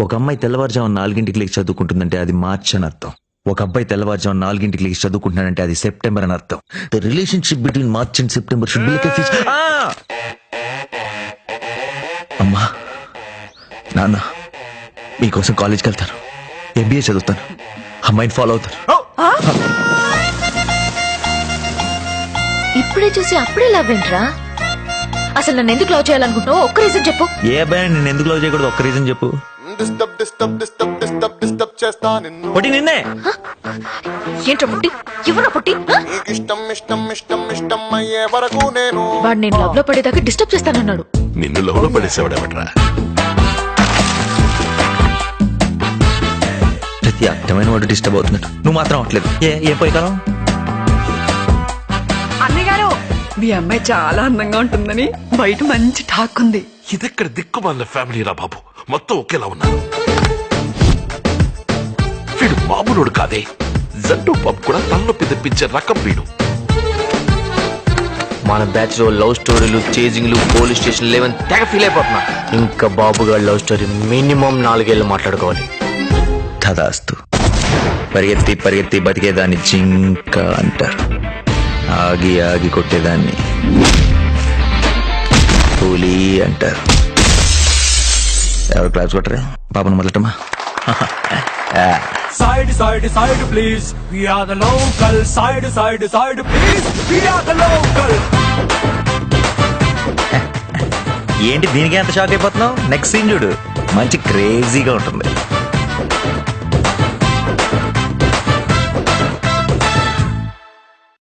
ఒక అమ్మాయి తెల్లవారుజాము 4 లేచి చదువుకుంటుందంటే అది మార్చ్ అని అర్థం. ఒక అబ్బాయి తెల్లవారుజాము 4 లేచి చదువుకుంటున్నాడంటే అది సెప్టెంబర్ అని అర్థం. The relationship between March and September should be like a fish. అమ్మా నాన్న మీకోసం కాలేజ్కి వెళ్తాను, MBA చదువుతాను, అమ్మాయిని ఫాలో అవుతాను. ఇప్పుడే చూసి అప్పుడే లవ్ ఏంట్రా? అసలు నన్ను ఎందుకు లవ్ చేయాలనుకుంటున్నావు? ఒక్క రీజన్ చెప్పు. ఏ అబ్బాయి నేను ఎందుకు లవ్ చేయకూడదు? ఒక్క రీజన్ చెప్పు. పొట్టి నిన్నే. ఏంట్రా పుట్టి? ఇవ్వనా పుట్టి? వాడు నేను లవ్ లో పడేదాకా డిస్టర్బ్ చేస్తానన్నాడు. నిన్ను లవ్ లో పడేసేవాడేవట్రా? ప్రతి అర్థమైన వాడు డిస్టర్బ్ అవుతున్నాడు, నువ్వు మాత్రం అవట్లేదు. ఏ పోయి కాలం. అన్నయ్య గారు, మీ అమ్మాయి చాలా అందంగా ఉంటుందని బయట మంచి టాక్ ఉంది. ఇదెక్కడ దిక్కుమాలిన ఫ్యామిలీ రా బాబు, మొత్తం ఒకేలా ఉన్నారు. వీడు మామూలుడు కాదే, జంటూ పాప్ కూడా తలనొప్పి తెప్పించే రకం వీడు. మన బ్యాచ్ లో లవ్ స్టోరీలు, చేజింగ్లు, పోలీస్ స్టేషన్ లేవని తెగ ఫీల్ అయిపోతున్నా. ఇంకా బాబు గారి లవ్ స్టోరీ మినిమం 4 ఏళ్ళు మాట్లాడుకోవాలి. తదాస్తు. పరిగెత్తి పరిగెత్తి బతికేదాన్ని జింక అంటారు, ఆగి ఆగి కొట్టేదాన్ని పులి అంటారు. ఎవరు క్లాస్ కొట్టరా? పాపను మొదలటమా? Side, side, side, please. We are the local. Side, side, side, please. We are the local. ఏంటి దీనికి ఎంత షాక్ అయిపోతున్నావు? నెక్స్ట్ సీన్ చూడు, మంచి క్రేజీగా ఉంటుంది.